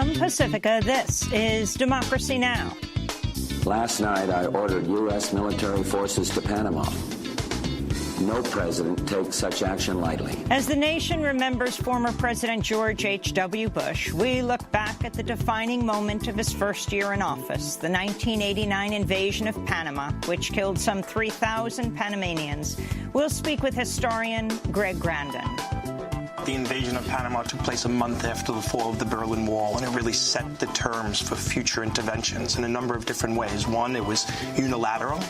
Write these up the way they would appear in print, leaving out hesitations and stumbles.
From Pacifica, this is Democracy Now! Last night, I ordered U.S. military forces to Panama. No president takes such action lightly. As the nation remembers former President George H.W. Bush, we look back at the defining moment of his first year in office, the 1989 invasion of Panama, which killed some 3,000 Panamanians. We'll speak with historian Greg Grandin. The invasion of Panama took place a month after the fall of the Berlin Wall, and it really set the terms for future interventions in a number of different ways. One, it was unilateral.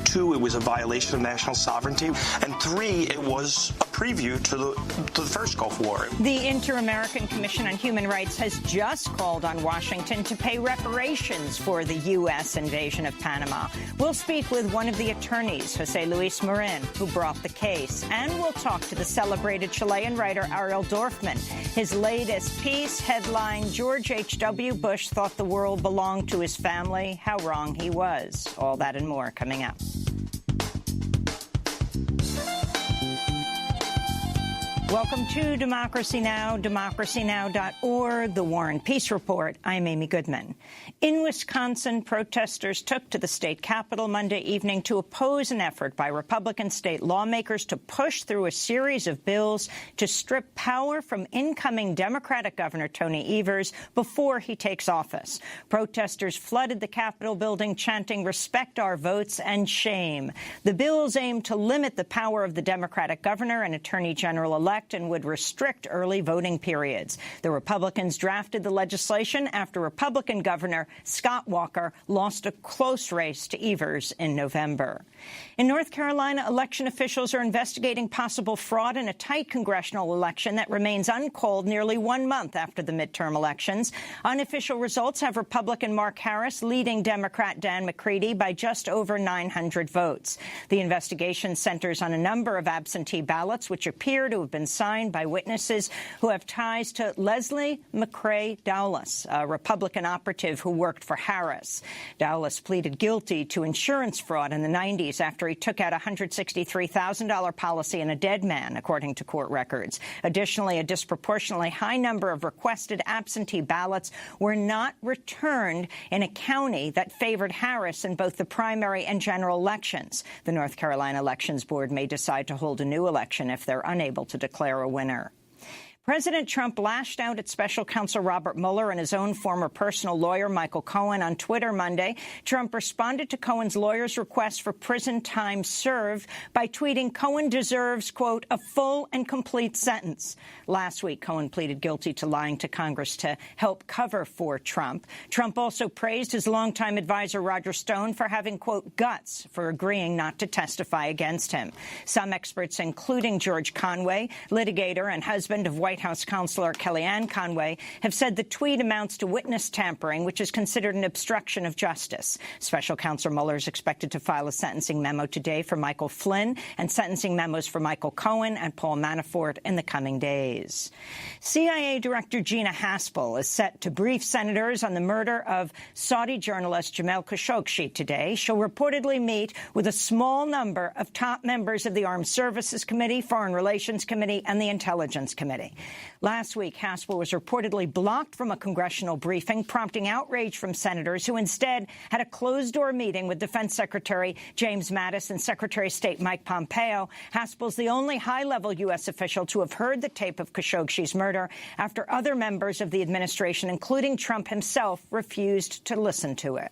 Two, it was a violation of national sovereignty. And three, it was a preview to the first Gulf War. The Inter-American Commission on Human Rights has just called on Washington to pay reparations for the U.S. invasion of Panama. We'll speak with one of the attorneys, Jose Luis Marin, who brought the case. And we'll talk to the celebrated Chilean writer Ariel Dorfman. His latest piece, headlined, George H.W. Bush thought the world belonged to his family. How wrong he was. All that and more coming up. Welcome to Democracy Now!, democracynow.org, The War and Peace Report. I'm Amy Goodman. In Wisconsin, protesters took to the state capitol Monday evening to oppose an effort by Republican state lawmakers to push through a series of bills to strip power from incoming Democratic Governor Tony Evers before he takes office. Protesters flooded the Capitol building chanting, "Respect our votes," and "Shame." The bills aim to limit the power of the Democratic governor and attorney general-elect and would restrict early voting periods. The Republicans drafted the legislation after Republican Governor Scott Walker lost a close race to Evers in November. In North Carolina, election officials are investigating possible fraud in a tight congressional election that remains uncalled nearly 1 month after the midterm elections. Unofficial results have Republican Mark Harris leading Democrat Dan McCready by just over 900 votes. The investigation centers on a number of absentee ballots which appear to have been signed by witnesses who have ties to Leslie McCrae Dowless, a Republican operative who worked for Harris. Dowless pleaded guilty to insurance fraud in the 90s after he took out a $163,000 policy in a dead man, according to court records. Additionally, a disproportionately high number of requested absentee ballots were not returned in a county that favored Harris in both the primary and general elections. The North Carolina Elections Board may decide to hold a new election if they're unable to declare a winner. President Trump lashed out at special counsel Robert Mueller and his own former personal lawyer, Michael Cohen, on Twitter Monday. Trump responded to Cohen's lawyer's request for prison time served by tweeting Cohen deserves, quote, a full and complete sentence. Last week, Cohen pleaded guilty to lying to Congress to help cover for Trump. Trump also praised his longtime advisor, Roger Stone, for having, quote, guts for agreeing not to testify against him. Some experts, including George Conway, litigator and husband of White House counselor Kellyanne Conway, have said the tweet amounts to witness tampering, which is considered an obstruction of justice. Special counsel Mueller is expected to file a sentencing memo today for Michael Flynn and sentencing memos for Michael Cohen and Paul Manafort in the coming days. CIA Director Gina Haspel is set to brief senators on the murder of Saudi journalist Jamal Khashoggi today. She'll reportedly meet with a small number of top members of the Armed Services Committee, Foreign Relations Committee, and the Intelligence Committee. Last week, Haspel was reportedly blocked from a congressional briefing, prompting outrage from senators who instead had a closed-door meeting with Defense Secretary James Mattis and Secretary of State Mike Pompeo. Haspel's the only high-level U.S. official to have heard the tape of Khashoggi's murder after other members of the administration, including Trump himself, refused to listen to it.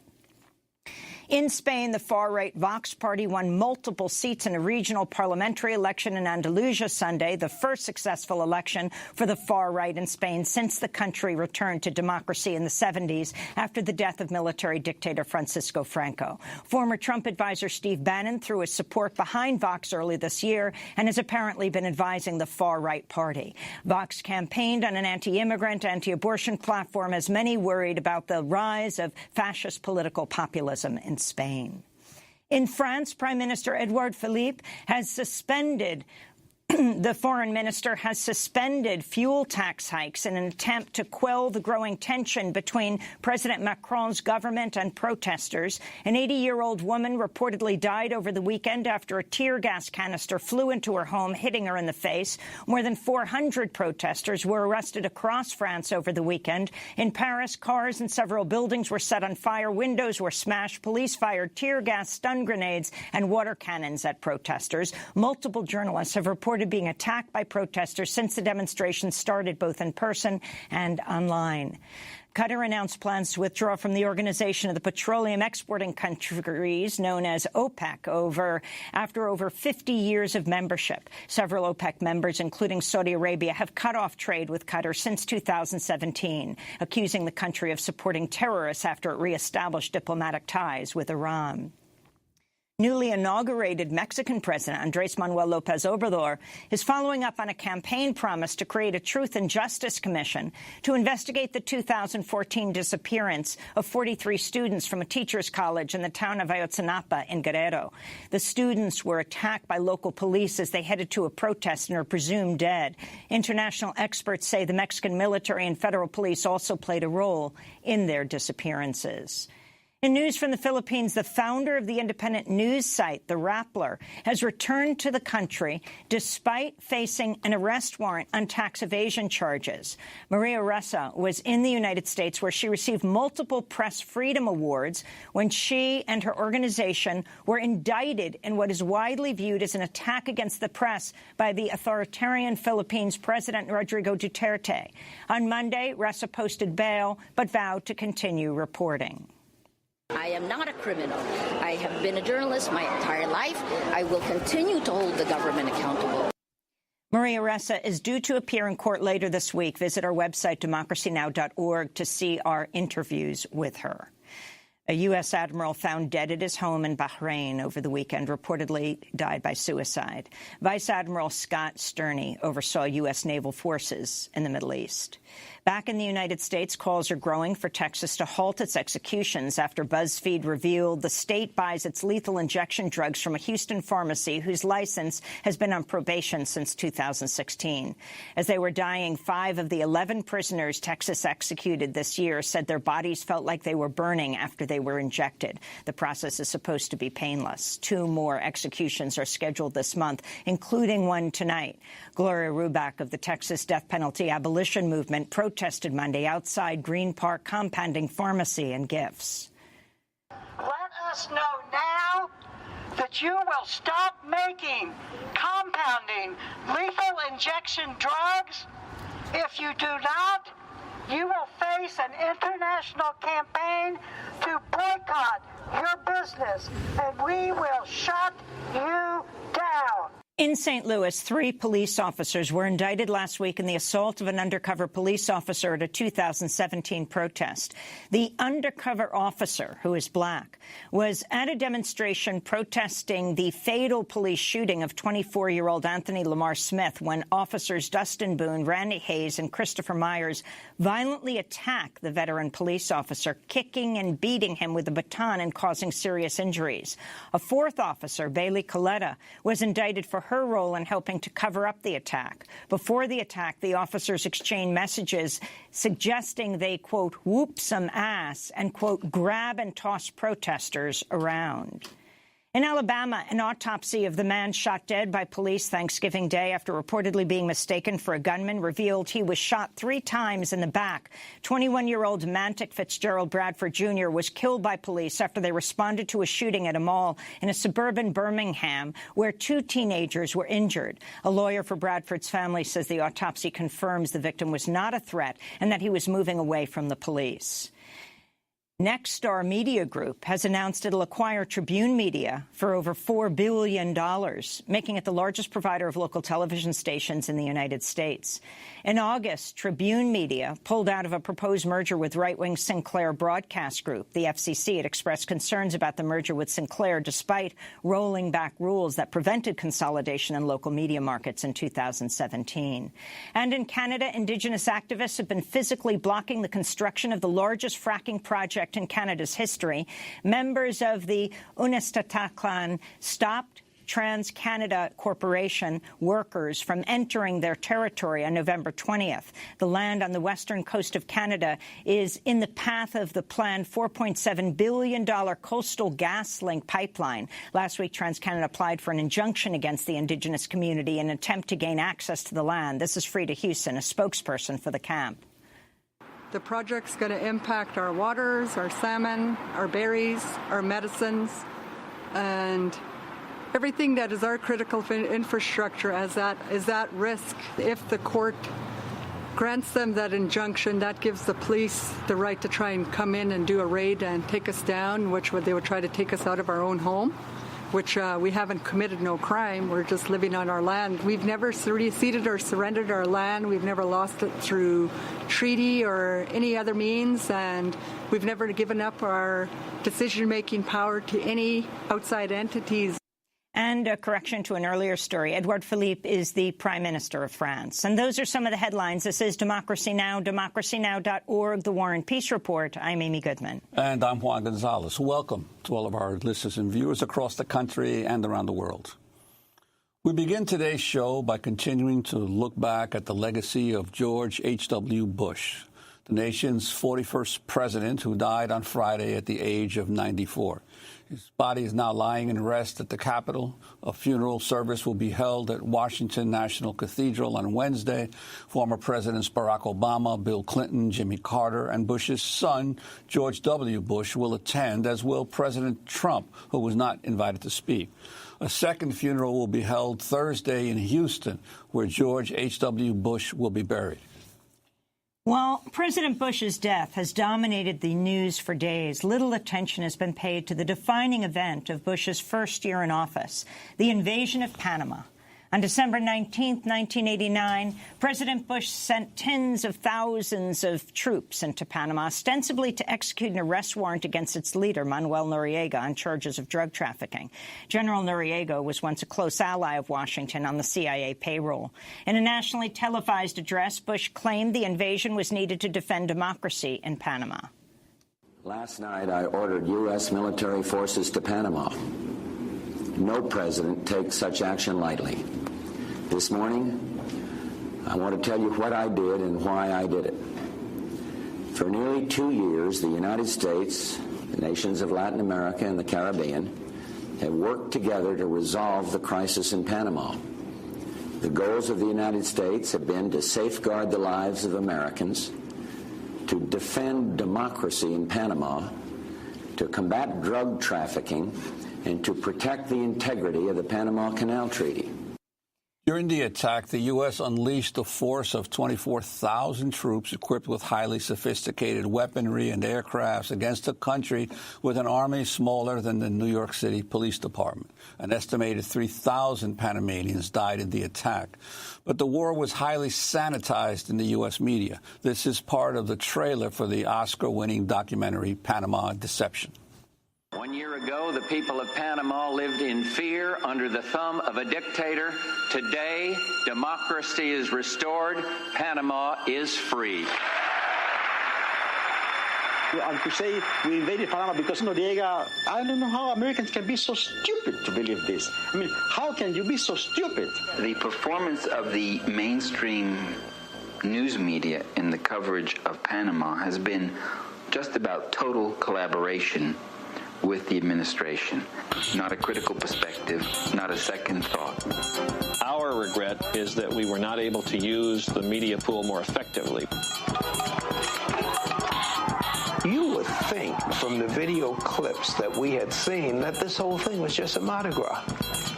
In Spain, the far-right Vox party won multiple seats in a regional parliamentary election in Andalusia Sunday, the first successful election for the far-right in Spain since the country returned to democracy in the 70s after the death of military dictator Francisco Franco. Former Trump advisor Steve Bannon threw his support behind Vox early this year and has apparently been advising the far-right party. Vox campaigned on an anti-immigrant, anti-abortion platform as many worried about the rise of fascist political populism in Spain. In France, Prime Minister Edouard Philippe has suspended The foreign minister has suspended fuel tax hikes in an attempt to quell the growing tension between President Macron's government and protesters. An 80-year-old woman reportedly died over the weekend after a tear gas canister flew into her home, hitting her in the face. More than 400 protesters were arrested across France over the weekend. In Paris, cars and several buildings were set on fire, windows were smashed, police fired tear gas, stun grenades and water cannons at protesters. Multiple journalists have reported being attacked by protesters since the demonstrations started, both in person and online. Qatar announced plans to withdraw from the Organization of the Petroleum Exporting Countries, known as OPEC, after over 50 years of membership. Several OPEC members, including Saudi Arabia, have cut off trade with Qatar since 2017, accusing the country of supporting terrorists after it reestablished diplomatic ties with Iran. Newly inaugurated Mexican President Andrés Manuel López Obrador is following up on a campaign promise to create a Truth and Justice Commission to investigate the 2014 disappearance of 43 students from a teachers' college in the town of Ayotzinapa in Guerrero. The students were attacked by local police as they headed to a protest and are presumed dead. International experts say the Mexican military and federal police also played a role in their disappearances. In news from the Philippines, the founder of the independent news site, The Rappler, has returned to the country despite facing an arrest warrant on tax evasion charges. Maria Ressa was in the United States, where she received multiple press freedom awards when she and her organization were indicted in what is widely viewed as an attack against the press by the authoritarian Philippines President Rodrigo Duterte. On Monday, Ressa posted bail but vowed to continue reporting. I am not a criminal. I have been a journalist my entire life. I will continue to hold the government accountable. Maria Ressa is due to appear in court later this week. Visit our website, democracynow.org, to see our interviews with her. A U.S. admiral found dead at his home in Bahrain over the weekend reportedly died by suicide. Vice Admiral Scott Sterney oversaw U.S. naval forces in the Middle East. Back in the United States, calls are growing for Texas to halt its executions after BuzzFeed revealed the state buys its lethal injection drugs from a Houston pharmacy whose license has been on probation since 2016. As they were dying, 5 of the 11 prisoners Texas executed this year said their bodies felt like they were burning after they were injected. The process is supposed to be painless. 2 more executions are scheduled this month, including one tonight. Gloria Ruback of the Texas death penalty abolition movement protested Monday outside Green Park Compounding Pharmacy and Gifts. Let us know now that you will stop making compounding lethal injection drugs. If you do not, you will face an international campaign to boycott your business, and we will shut you down. In St. Louis, 3 police officers were indicted last week in the assault of an undercover police officer at a 2017 protest. The undercover officer, who is black, was at a demonstration protesting the fatal police shooting of 24-year-old Anthony Lamar Smith when officers Dustin Boone, Randy Hayes, and Christopher Myers violently attacked the veteran police officer, kicking and beating him with a baton and causing serious injuries. A 4th officer, Bailey Coletta, was indicted for her role in helping to cover up the attack. Before the attack, the officers exchanged messages suggesting they, quote, whoop some ass and, quote, grab and toss protesters around. In Alabama, an autopsy of the man shot dead by police Thanksgiving Day after reportedly being mistaken for a gunman revealed he was shot 3 times in the back. 21-year-old Mantic Fitzgerald Bradford Jr. was killed by police after they responded to a shooting at a mall in a suburban Birmingham where 2 teenagers were injured. A lawyer for Bradford's family says the autopsy confirms the victim was not a threat and that he was moving away from the police. Nexstar Media Group has announced it'll acquire Tribune Media for over $4 billion, making it the largest provider of local television stations in the United States. In August, Tribune Media pulled out of a proposed merger with right-wing Sinclair Broadcast Group. The FCC had expressed concerns about the merger with Sinclair despite rolling back rules that prevented consolidation in local media markets in 2017. And in Canada, Indigenous activists have been physically blocking the construction of the largest fracking project in Canada's history. Members of the Unistata clan stopped TransCanada Corporation workers from entering their territory on November 20th. The land on the western coast of Canada is in the path of the planned $4.7 billion Coastal GasLink pipeline. Last week, TransCanada applied for an injunction against the Indigenous community in an attempt to gain access to the land. This is Frida Hewson, a spokesperson for the camp. The project's going to impact our waters, our salmon, our berries, our medicines, and everything that is our critical infrastructure is at risk. If the court grants them that injunction, that gives the police the right to try and come in and do a raid and take us down, which they would try to take us out of our own home, which we haven't committed no crime. We're just living on our land. We've never ceded or surrendered our land. We've never lost it through treaty or any other means, and we've never given up our decision-making power to any outside entities. And a correction to an earlier story. Edouard Philippe is the Prime Minister of France. And those are some of the headlines. This is Democracy Now!, democracynow.org, The War and Peace Report. I'm Amy Goodman. And I'm Juan Gonzalez. Welcome to all of our listeners and viewers across the country and around the world. We begin today's show by continuing to look back at the legacy of George H.W. Bush, the nation's 41st president who died on Friday at the age of 94. His body is now lying in rest at the Capitol. A funeral service will be held at Washington National Cathedral on Wednesday. Former Presidents Barack Obama, Bill Clinton, Jimmy Carter, and Bush's son, George W. Bush, will attend, as will President Trump, who was not invited to speak. A second funeral will be held Thursday in Houston, where George H.W. Bush will be buried. While President Bush's death has dominated the news for days, little attention has been paid to the defining event of Bush's first year in office, the invasion of Panama. On December 19, 1989, President Bush sent tens of thousands of troops into Panama, ostensibly to execute an arrest warrant against its leader, Manuel Noriega, on charges of drug trafficking. General Noriega was once a close ally of Washington on the CIA payroll. In a nationally televised address, Bush claimed the invasion was needed to defend democracy in Panama. Last night, I ordered U.S. military forces to Panama. No president takes such action lightly. This morning, I want to tell you what I did and why I did it. For nearly 2 years, the United States, the nations of Latin America and the Caribbean, have worked together to resolve the crisis in Panama. The goals of the United States have been to safeguard the lives of Americans, to defend democracy in Panama, to combat drug trafficking, and to protect the integrity of the Panama Canal Treaty. During the attack, the U.S. unleashed a force of 24,000 troops equipped with highly sophisticated weaponry and aircrafts against a country with an army smaller than the New York City Police Department. An estimated 3,000 Panamanians died in the attack. But the war was highly sanitized in the U.S. media. This is part of the trailer for the Oscar-winning documentary Panama Deception. 1 year ago, the people of Panama lived in fear under the thumb of a dictator. Today, democracy is restored. Panama is free. And to say we invaded Panama because Noriega, I don't know how Americans can be so stupid to believe this. I mean, how can you be so stupid? The performance of the mainstream news media in the coverage of Panama has been just about total collaboration with the administration. Not a critical perspective, not a second thought. Our regret is that we were not able to use the media pool more effectively. You would think from the video clips that we had seen that this whole thing was just a Mardi Gras,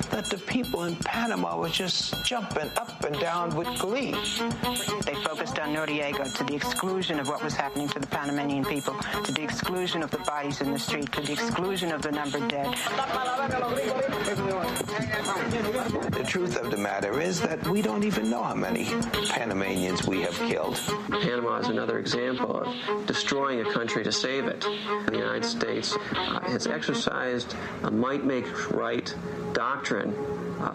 that the people in Panama were just jumping up and down with glee. They focused on Noriega to the exclusion of what was happening to the Panamanian people, to the exclusion of the bodies in the street, to the exclusion of the number dead. The truth of the matter is that we don't even know how many Panamanians we have killed. Panama is another example of destroying a country to save it. The United States has exercised a might makes right doctrine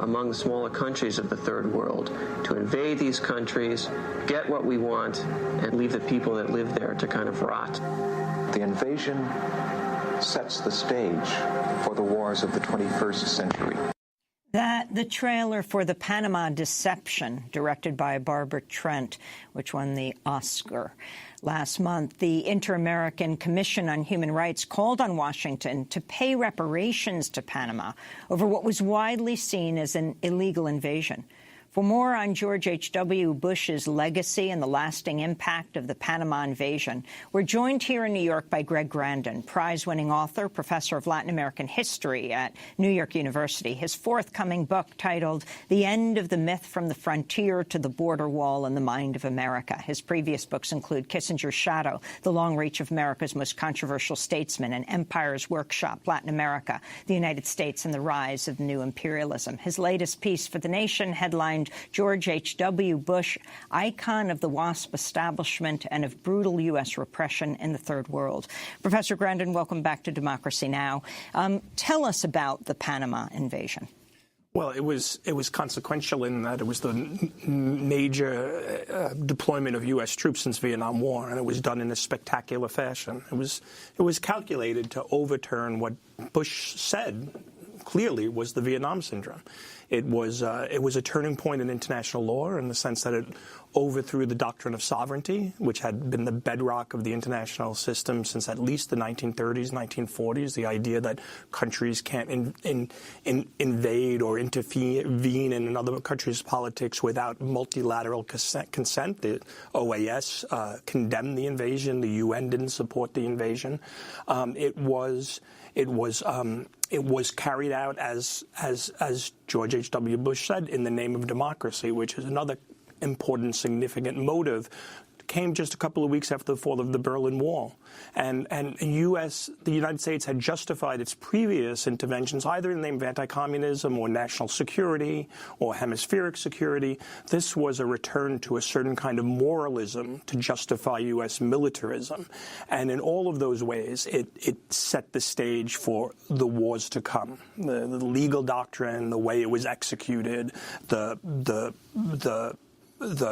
among the smaller countries of the third world to invade these countries, get what we want, and leave the people that live there to kind of rot. The invasion sets the stage for the wars of the 21st century. The trailer for The Panama Deception, directed by Barbara Trent, which won the Oscar last month. The Inter-American Commission on Human Rights called on Washington to pay reparations to Panama over what was widely seen as an illegal invasion. For more on George H.W. Bush's legacy and the lasting impact of the Panama invasion, we're joined here in New York by Greg Grandin, prize-winning author, professor of Latin American history at New York University. His forthcoming book, titled The End of the Myth from the Frontier to the Border Wall in the Mind of America. His previous books include Kissinger's Shadow, The Long Reach of America's Most Controversial Statesman, and Empire's Workshop, Latin America, the United States and the Rise of New Imperialism. His latest piece for The Nation, headlined George H.W. Bush, Icon of the WASP Establishment and of Brutal U.S. Repression in the Third World. Professor Grandin, welcome back to Democracy Now! Tell us about the Panama invasion. Well, it was consequential in that it was the major deployment of U.S. troops since Vietnam War, and it was done in a spectacular fashion. It was calculated to overturn what Bush said clearly was the Vietnam syndrome. It was a turning point in international law in the sense that it overthrew the doctrine of sovereignty, which had been the bedrock of the international system since at least the 1930s, 1940s, the idea that countries can't invade or intervene in another country's politics without multilateral consent. The OAS condemned the invasion. The UN didn't support the invasion. It was carried out, as George H.W. Bush said, in the name of democracy, which is another important, significant motive. Came just a couple of weeks after the fall of the Berlin Wall. And the United States had justified its previous interventions either in the name of anti-communism or national security or hemispheric security. This was a return to a certain kind of moralism to justify U.S. militarism. And in all of those ways, it set the stage for the wars to come. The legal doctrine, the way it was executed, the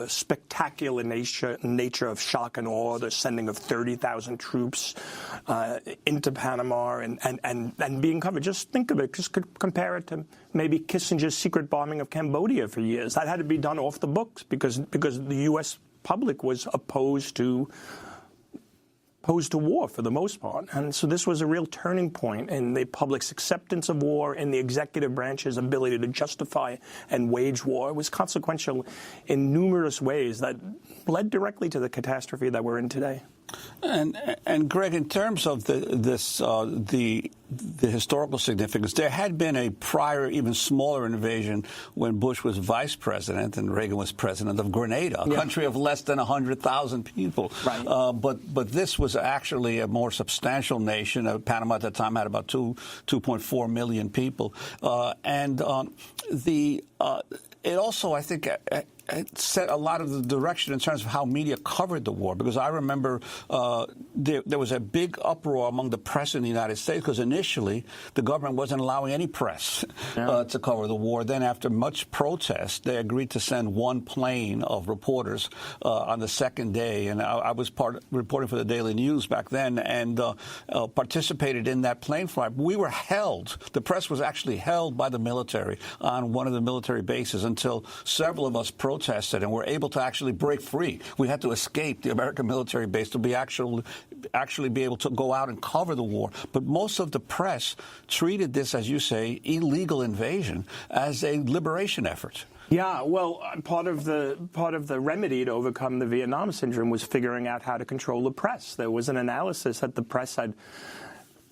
spectacular nature of shock and awe, the sending of 30,000 troops into Panama and being covered. Just think of it. Just compare it to maybe Kissinger's secret bombing of Cambodia for years. That had to be done off the books because the U.S. public was opposed to war for the most part. And so this was a real turning point in the public's acceptance of war and the executive branch's ability to justify and wage war. It was consequential in numerous ways that led directly to the catastrophe that we're in today. And Greg, in terms of the historical significance, there had been a prior, even smaller invasion when Bush was vice president and Reagan was president of Grenada, a country of less than 100,000 people. Right. But this was actually a more substantial nation. Panama at the time had about 2.4 million people, it also, I think, it set a lot of the direction in terms of how media covered the war, because I remember there was a big uproar among the press in the United States because initially the government wasn't allowing any press to cover the war. Then after much protest, they agreed to send one plane of reporters on the second day. And I was reporting for the Daily News back then and participated in that plane flight. We were held. The press was actually held by the military on one of the military bases until several of us protested and were able to actually break free. We had to escape the American military base to be actually be able to go out and cover the war. But most of the press treated this, as you say, illegal invasion as a liberation effort. Yeah, well, part of the remedy to overcome the Vietnam syndrome was figuring out how to control the press. There was an analysis that the press had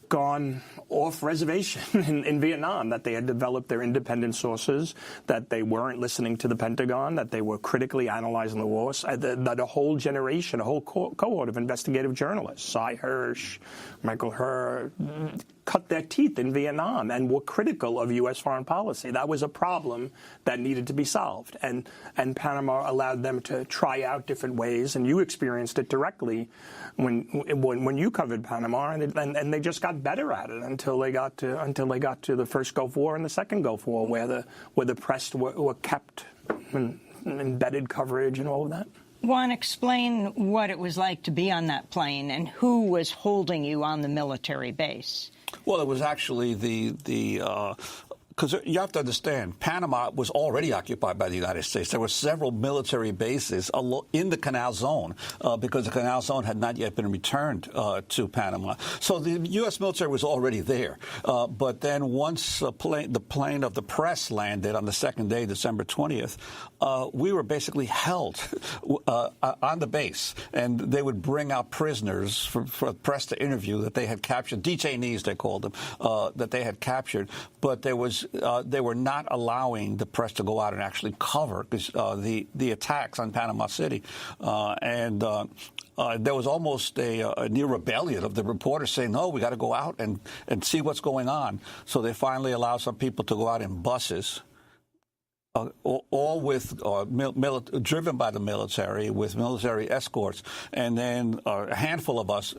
gone off reservation in Vietnam, that they had developed their independent sources, that they weren't listening to the Pentagon, that they were critically analyzing the wars, that a whole generation, a whole cohort of investigative journalists, Cy Hirsch, Michael Herr, cut their teeth in Vietnam and were critical of U.S. foreign policy. That was a problem that needed to be solved. And Panama allowed them to try out different ways, and you experienced it directly when you covered Panama, and they just got better at it until they got to the first Gulf War and the second Gulf War, where the press were kept in embedded coverage and all of that. Juan, explain what it was like to be on that plane and who was holding you on the military base. Well, it was actually the because you have to understand, Panama was already occupied by the United States. There were several military bases in the Canal Zone because the Canal Zone had not yet been returned to Panama. So the U.S. military was already there. But then once the plane of the press landed on the second day, December 20th, we were basically held on the base. And they would bring out prisoners for the press to interview that they had captured, detainees they called them, that they had captured. But they were not allowing the press to go out and actually cover the attacks on Panama City. And there was almost a near rebellion of the reporters saying, no, we got to go out and see what's going on. So they finally allowed some people to go out in buses, all with driven by the military, with military escorts. And then a handful of us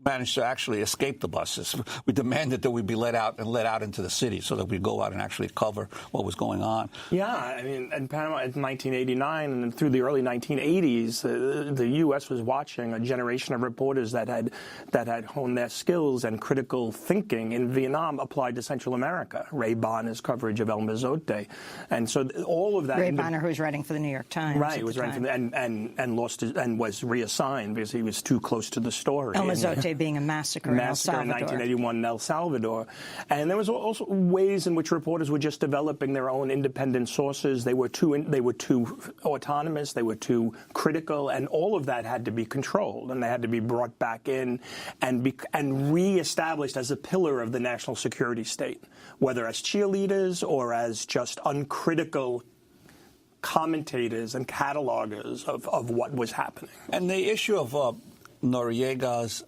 managed to actually escape the buses. We demanded that we be let out into the city so that we go out and actually cover what was going on. Yeah, I mean, in Panama in 1989 and through the early 1980s, the U.S. was watching a generation of reporters that had honed their skills and critical thinking in Vietnam applied to Central America. Ray Bonner's coverage of El Mozote, and so all of that. Ray Bonner, who was writing for the New York Times, right, was writing for and lost his, and was reassigned because he was too close to the story. El Mozote being a massacre in El Salvador. In 1981 in El Salvador. And there was also ways in which reporters were just developing their own independent sources. They were too autonomous, they were too critical, and all of that had to be controlled, and they had to be brought back in and reestablished as a pillar of the national security state, whether as cheerleaders or as just uncritical commentators and catalogers of what was happening. And the issue of Noriega's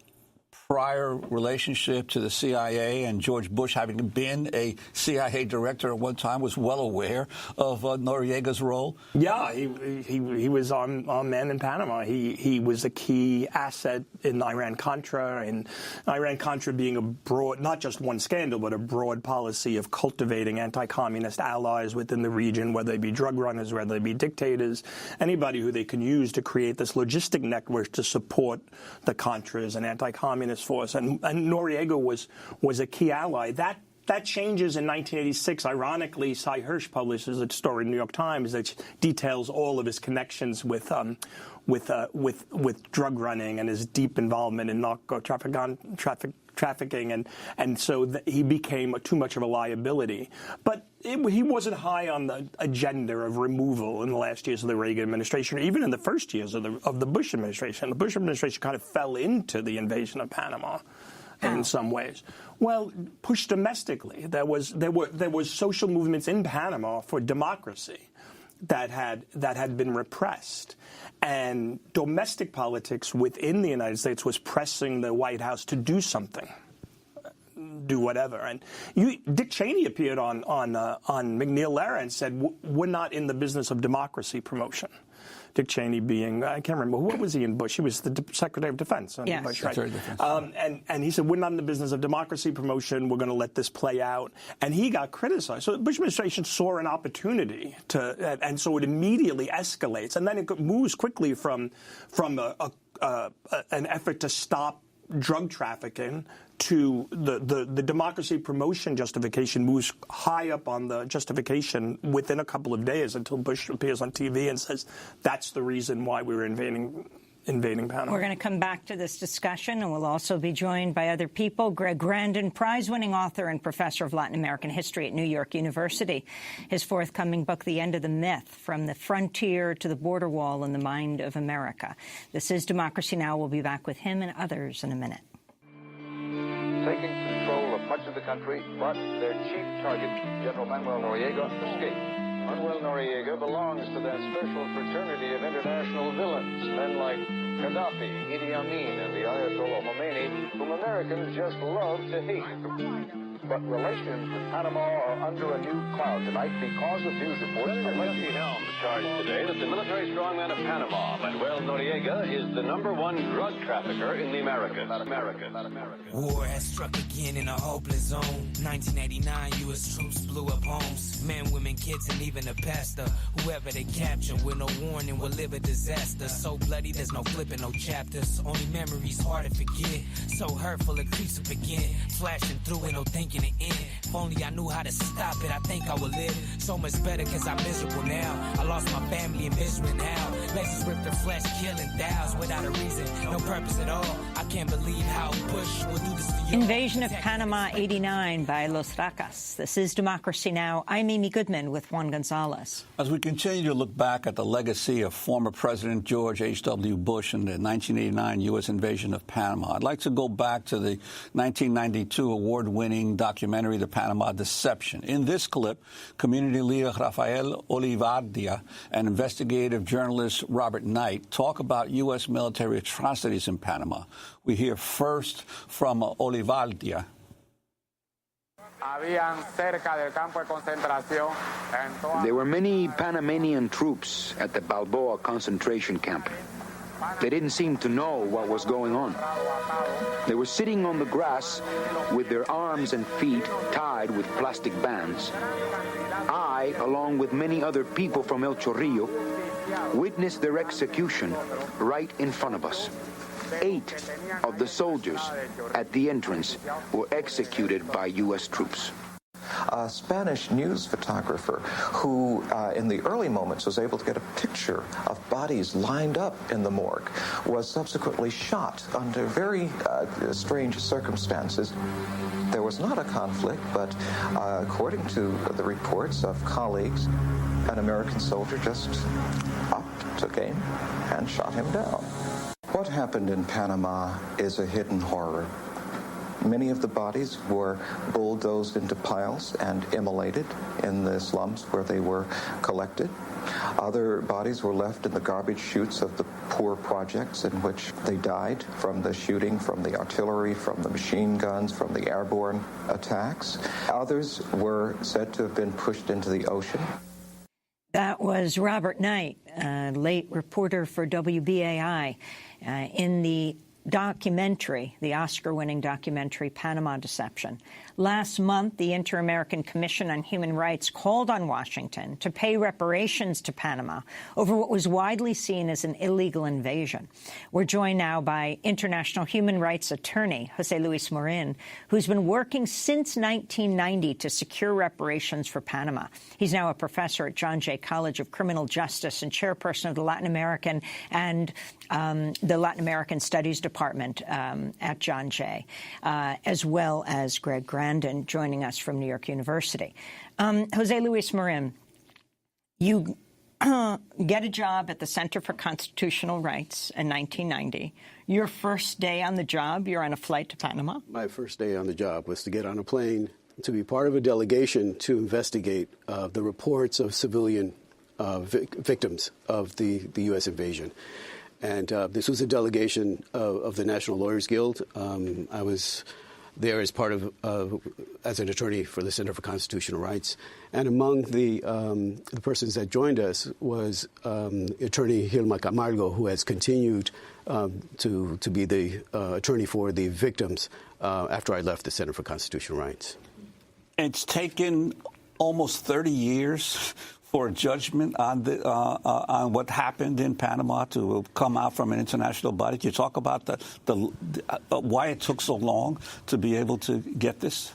prior relationship to the CIA, and George Bush, having been a CIA director at one time, was well aware of Noriega's role. Yeah, he was our man in Panama. He was a key asset in Iran-Contra, and Iran-Contra being a broad, not just one scandal, but a broad policy of cultivating anti-communist allies within the region, whether they be drug runners, whether they be dictators, anybody who they can use to create this logistic network to support the Contras and anti-communist force, and Noriega was a key ally. That changes in 1986. Ironically, Cy Hirsch publishes a story in the New York Times that details all of his connections with drug running and his deep involvement in narco trafficking, and so he became too much of a liability. But he wasn't high on the agenda of removal in the last years of the Reagan administration, or even in the first years of the Bush administration. The Bush administration kind of fell into the invasion of Panama in some ways. Well, pushed domestically. There was social movements in Panama for democracy that had been repressed. And domestic politics within the United States was pressing the White House to do something, do whatever. And Dick Cheney appeared on McNeil Lehrer and said, "We're not in the business of democracy promotion." Dick Cheney being, I can't remember, what was he in Bush? He was the Secretary of Defense under Bush, right? Secretary of Defense. And he said, we're not in the business of democracy promotion. We're going to let this play out. And he got criticized. So the Bush administration saw an opportunity and so it immediately escalates. And then it moves quickly from an effort to stop drug trafficking to the democracy promotion justification moves high up on the justification within a couple of days until Bush appears on TV and says that's the reason why we were invading Panama. We're going to come back to this discussion, and we'll also be joined by other people. Greg Grandin, prize-winning author and professor of Latin American history at New York University. His forthcoming book, The End of the Myth, From the Frontier to the Border Wall in the Mind of America. This is Democracy Now! We'll be back with him and others in a minute. Taking control of much of the country, but their chief target, General Manuel Noriega, escaped. Manuel Noriega belongs to that special fraternity of international villains, men like Gaddafi, Idi Amin, and the Ayatollah Khomeini, whom Americans just love to hate. But relations with Panama are under a new cloud tonight because of news reports. Senator Jesse Helms charged today that the military strongman of Panama, Manuel Noriega, is the #1 drug trafficker in the Americas. War has struck again in a hopeless zone. 1989, U.S. troops blew up homes. Men, women, kids, and even a pastor. Whoever they capture with no warning will live a disaster. So bloody, there's no flipping, no chapters. Only memories hard to forget. So hurtful, it creeps up again. Flashing through it, no thinking making it end. If only I knew how to stop it, I think I would live so much better, cause I'm miserable now. I lost my family in misery now. Legends rip their flesh, killing thousands without a reason, no purpose at all. I can't believe how Bush will do this to you. Invasion of Panama 89 by Los Racas. This is Democracy Now! I'm Amy Goodman with Juan Gonzalez. As we continue to look back at the legacy of former President George H.W. Bush and the 1989 U.S. invasion of Panama, I'd like to go back to the 1992 award-winning documentary, The Panama Deception. In this clip, community leader Rafael Olivardia and investigative journalist Robert Knight talk about U.S. military atrocities in Panama. We hear first from Olivardia. There were many Panamanian troops at the Balboa concentration camp. They didn't seem to know what was going on. They were sitting on the grass with their arms and feet tied with plastic bands. I, along with many other people from El Chorrillo, witnessed their execution right in front of us. 8 of the soldiers at the entrance were executed by U.S. troops. A Spanish news photographer who, in the early moments, was able to get a picture of bodies lined up in the morgue, was subsequently shot under very strange circumstances. There was not a conflict, but according to the reports of colleagues, an American soldier just took aim and shot him down. What happened in Panama is a hidden horror. Many of the bodies were bulldozed into piles and immolated in the slums where they were collected. Other bodies were left in the garbage chutes of the poor projects in which they died from the shooting, from the artillery, from the machine guns, from the airborne attacks. Others were said to have been pushed into the ocean. That was Robert Knight, late reporter for WBAI, in the documentary, the Oscar-winning documentary, Panama Deception. Last month, the Inter-American Commission on Human Rights called on Washington to pay reparations to Panama over what was widely seen as an illegal invasion. We're joined now by international human rights attorney José Luis Morin, who's been working since 1990 to secure reparations for Panama. He's now a professor at John Jay College of Criminal Justice and chairperson of the Latin American and the Latin American Studies Department at John Jay, as well as Greg Grandin joining us from New York University. José Luis Morin, you get a job at the Center for Constitutional Rights in 1990. Your first day on the job, you're on a flight to Panama? My first day on the job was to get on a plane to be part of a delegation to investigate the reports of civilian victims of the U.S. invasion. And this was a delegation of the National Lawyers Guild. I was there as part of, as an attorney for the Center for Constitutional Rights. And among the persons that joined us was attorney Hilma Camargo, who has continued to be the attorney for the victims after I left the Center for Constitutional Rights. It's taken almost 30 years for a judgment on what happened in Panama to come out from an international body. Can you talk about why it took so long to be able to get this?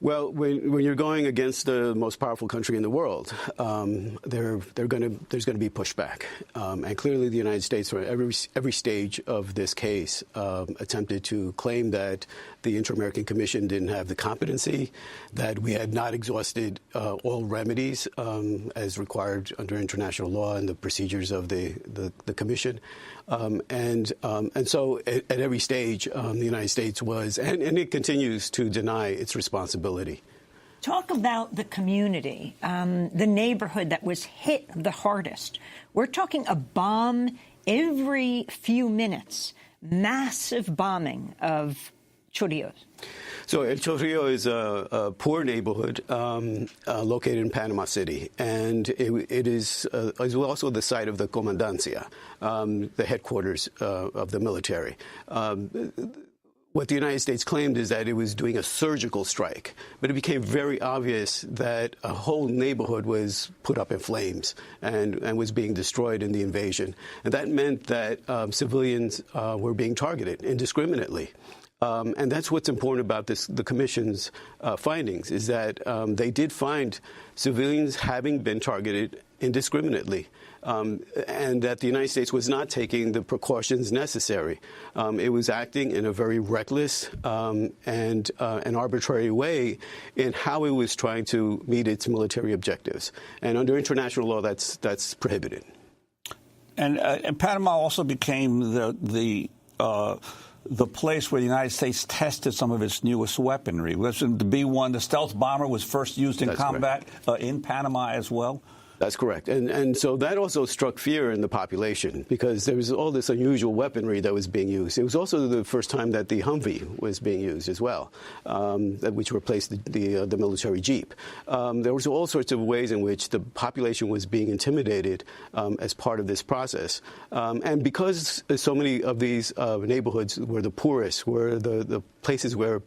Well, when you're going against the most powerful country in the world, there's going to be pushback, and clearly the United States, for every stage of this case, attempted to claim that the Inter-American Commission didn't have the competency, that we had not exhausted all remedies as required under international law and the procedures of the Commission. And so at every stage, the United States was, and it continues to deny its responsibility. Talk about the community, the neighborhood that was hit the hardest. We're talking a bomb every few minutes, massive bombing of Chorrillos. So El Chorrillo is a poor neighborhood located in Panama City, and it is also the site of the Comandancia, the headquarters of the military. What the United States claimed is that it was doing a surgical strike, but it became very obvious that a whole neighborhood was put up in flames and was being destroyed in the invasion. And that meant that civilians were being targeted indiscriminately. And that's what's important about the Commission's findings, is that they did find civilians having been targeted indiscriminately, and that the United States was not taking the precautions necessary. It was acting in a very reckless and an arbitrary way in how it was trying to meet its military objectives. And under international law, that's prohibited. And Panama also became the place where the United States tested some of its newest weaponry. Wasn't the B-1, the stealth bomber, was first used in combat in Panama as well? That's correct. And so that also struck fear in the population because there was all this unusual weaponry that was being used. It was also the first time that the Humvee was being used as well, which replaced the military Jeep. There was all sorts of ways in which the population was being intimidated as part of this process. And because so many of these neighborhoods were the poorest, were the places where,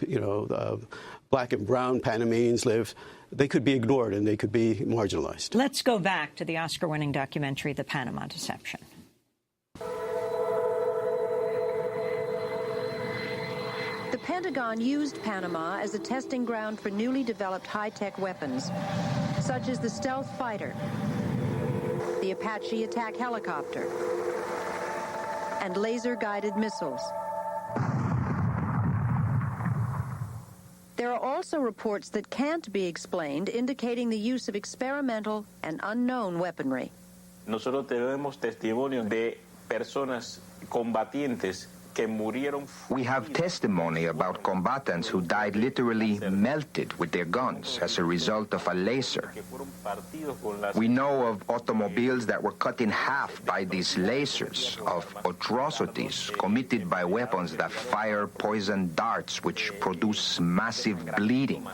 black and brown Panamanians lived, they could be ignored and they could be marginalized. Let's go back to the Oscar-winning documentary, The Panama Deception. The Pentagon used Panama as a testing ground for newly developed high-tech weapons, such as the stealth fighter, the Apache attack helicopter, and laser-guided missiles. There are also reports that can't be explained, indicating the use of experimental and unknown weaponry. Nosotros tenemos testimonio de personas combatientes que murieron. We have testimony about combatants who died literally melted with their guns as a result of a laser. We know of automobiles that were cut in half by these lasers, of atrocities committed by weapons that fire poison darts which produce massive bleeding.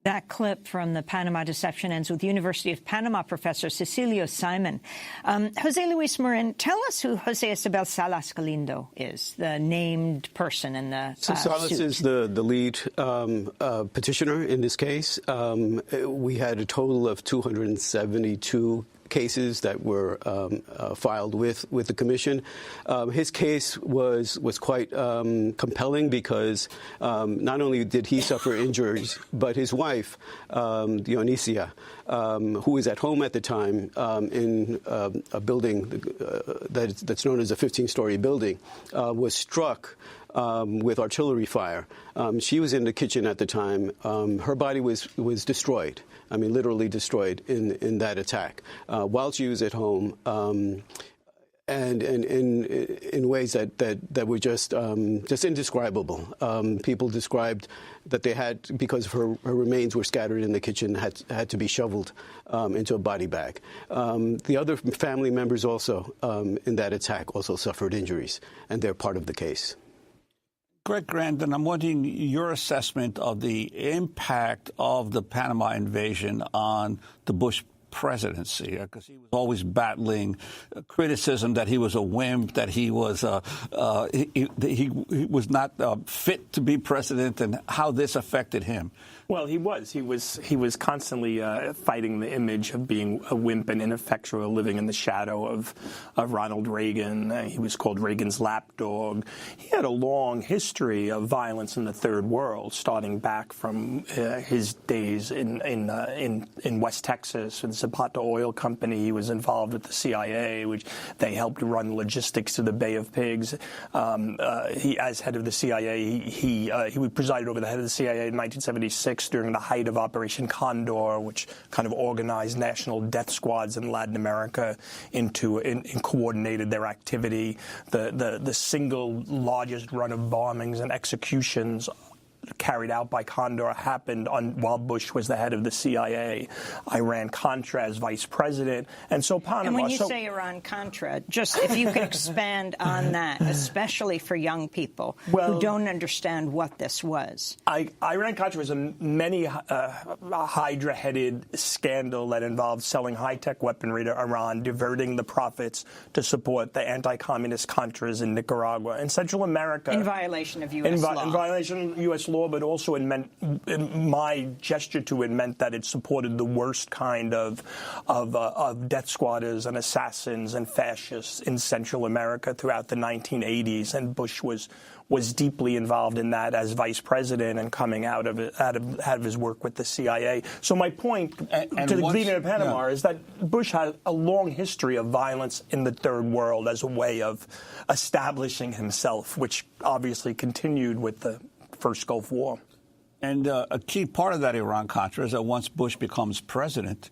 That clip from The Panama Deception ends with University of Panama professor Cecilio Simon. Jose Luis Marin, tell us who Jose Isabel Salas Galindo is, the named person in the Salas suit. is the lead petitioner in this case. We had a total of 272 cases that were filed with the commission. His case was quite compelling because not only did he suffer injuries, but his wife, Dionisia, who was at home at the time in a building that's known as a 15-story building, was struck with artillery fire. She was in the kitchen at the time. Her body was destroyed. I mean, literally destroyed in that attack while she was at home, and in ways that were just indescribable. People described that they had, because her remains were scattered in the kitchen, had to be shoveled into a body bag. The other family members also in that attack also suffered injuries, and they're part of the case. Greg Grandin, I'm wondering your assessment of the impact of the Panama invasion on the Bush presidency, because he was always battling criticism that he was a wimp, that he was he was not fit to be president, and how this affected him. Well, he was constantly fighting the image of being a wimp and ineffectual, living in the shadow of Ronald Reagan. He was called Reagan's lapdog. He had a long history of violence in the Third World, starting back from his days in West Texas with the Zapata Oil Company. He was involved with the CIA, which they helped run logistics to the Bay of Pigs. He, as head of the CIA, he presided over the head of the CIA in 1976. During the height of Operation Condor, which kind of organized national death squads in Latin America and coordinated their activity. The single largest run of bombings and executions carried out by Condor happened while Bush was the head of the CIA. Iran-Contra as vice president. And so Panama... And when you say Iran-Contra, just if you could expand on that, especially for young people who don't understand what this was. Iran-Contra was a many hydra-headed scandal that involved selling high-tech weaponry to Iran, diverting the profits to support the anti-communist Contras in Nicaragua and Central America. In violation of U.S. law. In violation of U.S. law war, but also my gesture to it meant that it supported the worst kind of death squatters and assassins and fascists in Central America throughout the 1980s, and Bush was deeply involved in that as vice president and coming out of his work with the CIA. So my point to the leading of Panama is that Bush had a long history of violence in the Third World as a way of establishing himself, which obviously continued with the first Gulf War. And a key part of that Iran-Contra is that once Bush becomes president,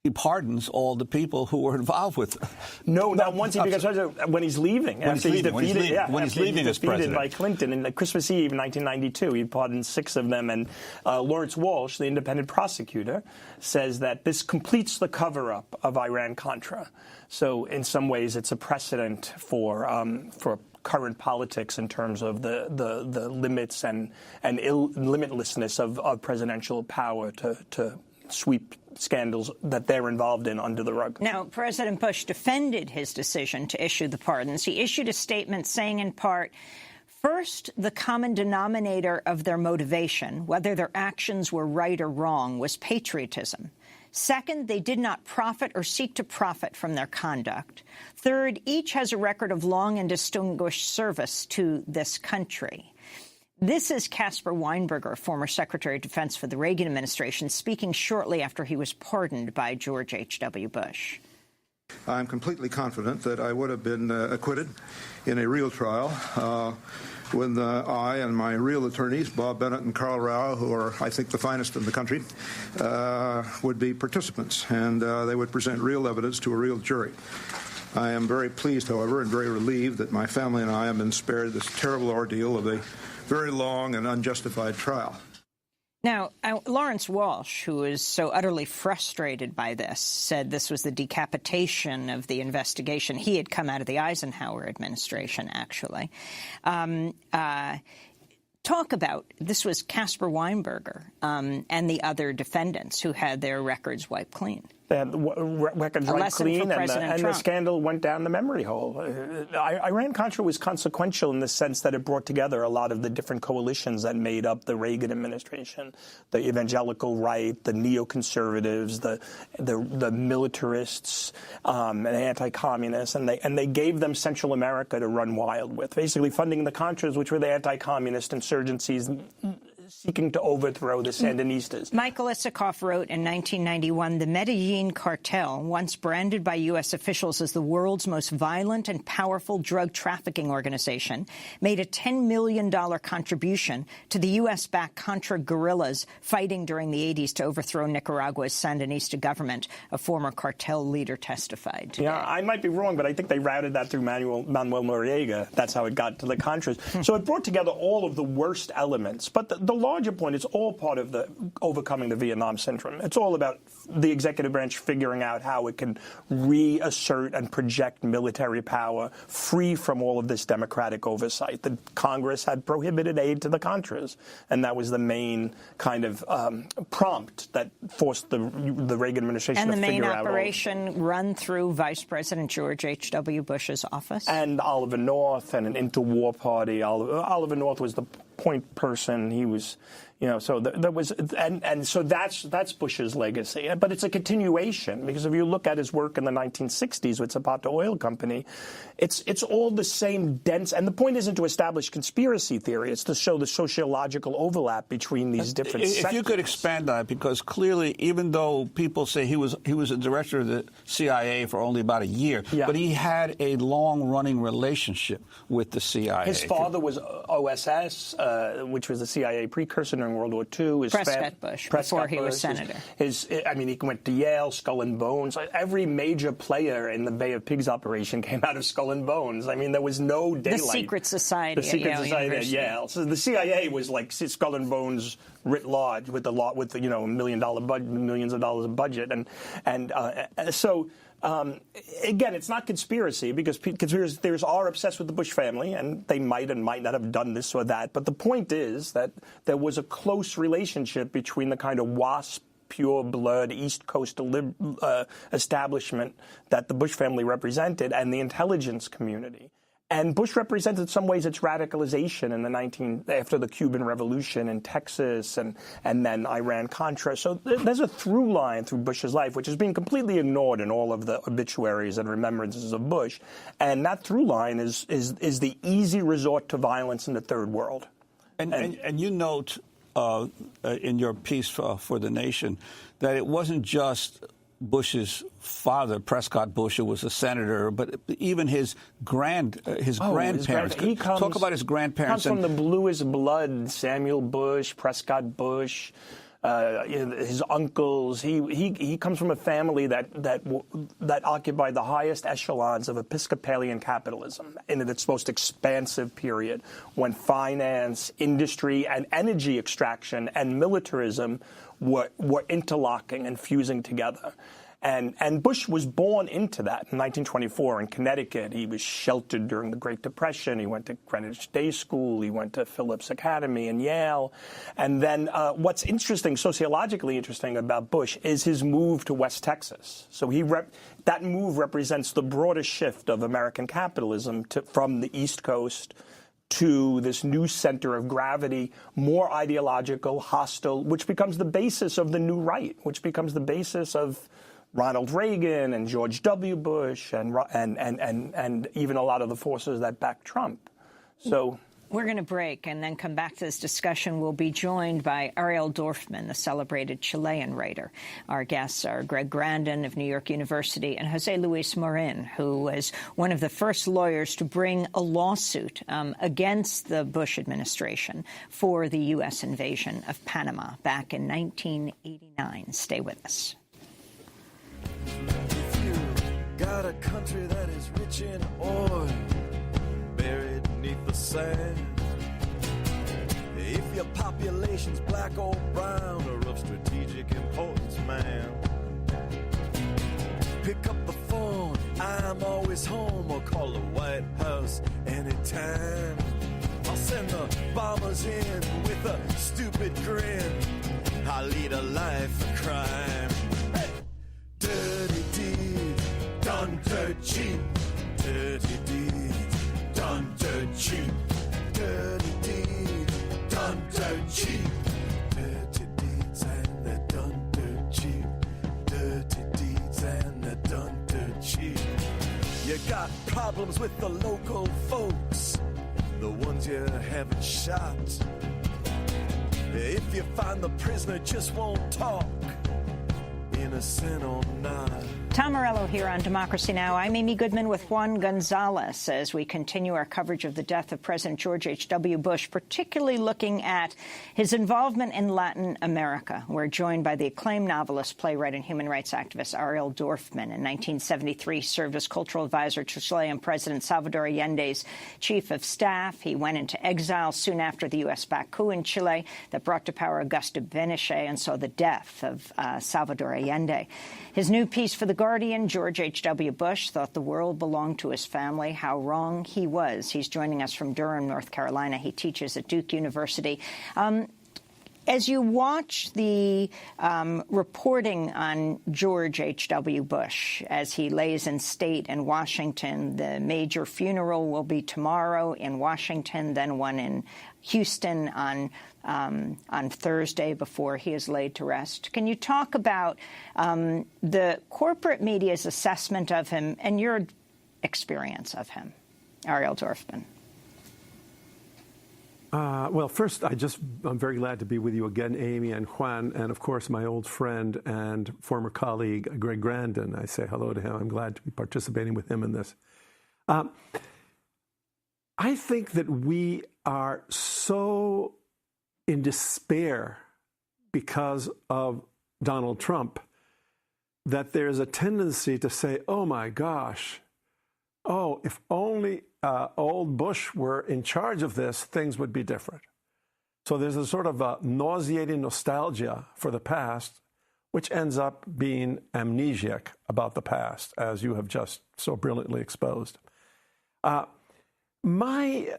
he pardons all the people who were involved with it. No, not once he becomes president. When he's leaving. When he's leaving as president. By Clinton in Christmas Eve, 1992. He pardoned 6 of them. And Lawrence Walsh, the independent prosecutor, says that this completes the cover-up of Iran-Contra. So in some ways, it's a precedent for current politics in terms of the limits and limitlessness of presidential power to sweep scandals that they're involved in under the rug. Now, President Bush defended his decision to issue the pardons. He issued a statement saying, in part, first, the common denominator of their motivation, whether their actions were right or wrong, was patriotism. Second, they did not profit or seek to profit from their conduct. Third, each has a record of long and distinguished service to this country. This is Caspar Weinberger, former Secretary of Defense for the Reagan administration, speaking shortly after he was pardoned by George H.W. Bush. I'm completely confident that I would have been acquitted in a real trial when I and my real attorneys, Bob Bennett and Carl Rao, who are, I think, the finest in the country, would be participants, and they would present real evidence to a real jury. I am very pleased, however, and very relieved that my family and I have been spared this terrible ordeal of a very long and unjustified trial. Now, Lawrence Walsh, who is so utterly frustrated by this, said this was the decapitation of the investigation. He had come out of the Eisenhower administration, actually. Talk about, this was Caspar Weinberger and the other defendants who had their records wiped clean. They had the records wiped clean, and the scandal went down the memory hole. Iran-Contra was consequential in the sense that it brought together a lot of the different coalitions that made up the Reagan administration, the evangelical right, the neoconservatives, the militarists, and anti-communists, and they gave them Central America to run wild with, basically funding the Contras, which were the anti-communist insurgencies seeking to overthrow the Sandinistas. Michael Isikoff wrote in 1991, the Medellin cartel, once branded by U.S. officials as the world's most violent and powerful drug trafficking organization, made a $10 million contribution to the U.S.-backed Contra guerrillas fighting during the 80s to overthrow Nicaragua's Sandinista government, a former cartel leader testified today. Yeah, I might be wrong, but I think they routed that through Manuel Noriega. That's how it got to the Contras. So it brought together all of the worst elements. But the larger point, it's all part of the overcoming the Vietnam syndrome. It's all about the executive branch figuring out how it can reassert and project military power free from all of this democratic oversight. The Congress had prohibited aid to the Contras, and that was the main kind of prompt that forced the Reagan administration to figure out. And the main operation run through Vice President George H.W. Bush's office? And Oliver North and an interwar party. Oliver North was the point person. He was, so there was, and so that's Bush's legacy. But it's a continuation, because if you look at his work in the 1960s with Zapata Oil Company, it's all the same dense. And the point isn't to establish conspiracy theory; it's to show the sociological overlap between these different sectors. If you could expand on it, because clearly, even though people say he was a director of the CIA for only about a year, but he had a long-running relationship with the CIA. His father was OSS, which was the CIA precursor during World War II. Prescott Bush, before he was senator. He went to Yale, Skull and Bones. Every major player in the Bay of Pigs operation came out of Skull and Bones. I mean, there was no daylight. The secret society. The secret society at Yale. So the CIA was like Skull and Bones writ large, with millions of dollars of budget, so. Again, it's not conspiracy, because conspirators are obsessed with the Bush family, and they might and might not have done this or that. But the point is that there was a close relationship between the kind of WASP, pure-blood East Coast establishment that the Bush family represented and the intelligence community. And Bush represents in some ways its radicalization after the Cuban Revolution in Texas and then Iran-Contra. So there's a through line through Bush's life, which has been completely ignored in all of the obituaries and remembrances of Bush. And that through line is the easy resort to violence in the third world. And you note in your piece for The Nation that it wasn't just Bush's father, Prescott Bush, who was a senator, but even his grandparents. Talk about his grandparents. Comes from the bluest blood. Samuel Bush, Prescott Bush, his uncles. He comes from a family that occupied the highest echelons of Episcopalian capitalism in its most expansive period, when finance, industry, and energy extraction and militarism were interlocking and fusing together. And Bush was born into that in 1924 in Connecticut. He was sheltered during the Great Depression. He went to Greenwich Day School. He went to Phillips Academy and Yale. And then what's interesting, sociologically interesting about Bush is his move to West Texas. So that move represents the broadest shift of American capitalism from the East Coast to this new center of gravity, more ideological, hostile, which becomes the basis of the new right, which becomes the basis of Ronald Reagan and George W. Bush and even a lot of the forces that back Trump. So we're going to break and then come back to this discussion. We'll be joined by Ariel Dorfman, the celebrated Chilean writer. Our guests are Greg Grandin of New York University and Jose Luis Marin, who was one of the first lawyers to bring a lawsuit against the Bush administration for the U.S. invasion of Panama back in 1989. Stay with us. If you got a country that is rich in oil, buried beneath the sand, if your population's black or brown or of strategic importance, man, pick up the phone, I'm always home, or call the White House anytime. I'll send the bombers in with a stupid grin. I'll lead a life of crime. Hey! Dirty deed, done dirt cheap. Dirty deed, done dirt cheap. Dirty deed, done dirt cheap. Dirty deeds and they're done dirt cheap. Dirty deeds and they're done dirt cheap. You got problems with the local folks, the ones you haven't shot. If you find the prisoner just won't talk, innocent or not. Tom Morello here on Democracy Now! I'm Amy Goodman with Juan Gonzalez as we continue our coverage of the death of President George H.W. Bush, particularly looking at his involvement in Latin America. We're joined by the acclaimed novelist, playwright, and human rights activist Ariel Dorfman. In 1973, served as cultural advisor to Chilean President Salvador Allende's chief of staff. He went into exile soon after the U.S.-backed coup in Chile that brought to power Augusto Pinochet and saw the death of Salvador Allende. His new piece for The Guardian, George H.W. Bush thought the world belonged to his family. How wrong he was. He's joining us from Durham, North Carolina. He teaches at Duke University. As you watch the reporting on George H.W. Bush as he lays in state in Washington, the major funeral will be tomorrow in Washington, then one in Houston on Thursday before he is laid to rest. Can you talk about the corporate media's assessment of him and your experience of him, Ariel Dorfman? Well, first, I'm very glad to be with you again, Amy and Juan, and of course my old friend and former colleague, Greg Grandin. I say hello to him. I'm glad to be participating with him in this. I think that we are so in despair because of Donald Trump that there's a tendency to say, oh my gosh, if only old Bush were in charge of this, things would be different. So there's a sort of a nauseating nostalgia for the past, which ends up being amnesiac about the past, as you have just so brilliantly exposed. My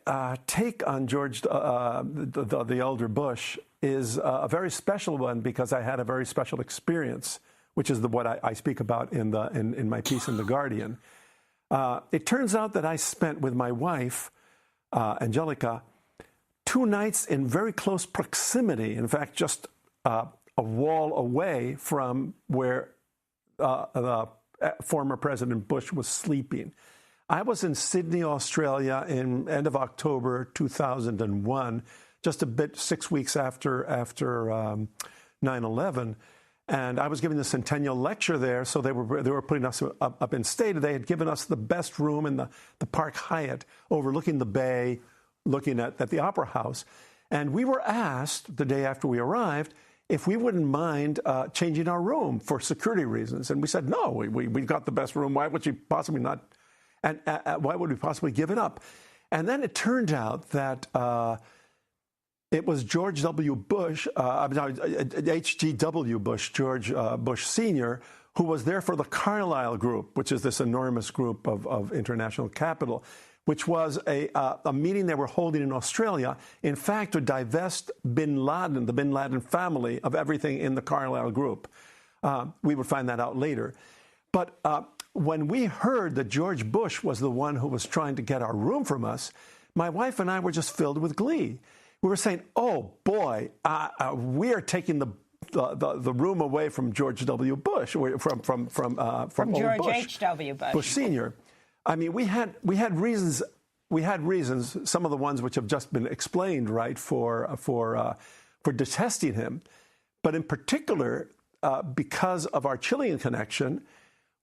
take on George, the elder Bush, is a very special one because I had a very special experience, which is what I speak about in my piece in The Guardian. It turns out that I spent with my wife, Angelica, 2 nights in very close proximity, in fact, just a wall away from where the former President Bush was sleeping. I was in Sydney, Australia in end of October 2001, just a bit 6 weeks after 9/11. And I was giving the centennial lecture there, so they were putting us up in state. They had given us the best room in the Park Hyatt, overlooking the bay, looking at the Opera House. And we were asked the day after we arrived if we wouldn't mind changing our room for security reasons. And we said, no, we got the best room. Why would you possibly not? And why would we possibly give it up? And then it turned out that it was George W. Bush, H.G.W. Bush, George Bush Sr., who was there for the Carlyle Group, which is this enormous group of international capital, which was a meeting they were holding in Australia, in fact, to divest bin Laden, the bin Laden family, of everything in the Carlyle Group. We would find that out later. But when we heard that George Bush was the one who was trying to get our room from us, my wife and I were just filled with glee. We were saying, "Oh boy, we are taking the room away from George W. Bush, from George Bush, H.W. Bush Sr." I mean, we had reasons. We had reasons. Some of the ones which have just been explained, right, for detesting him, but in particular because of our Chilean connection,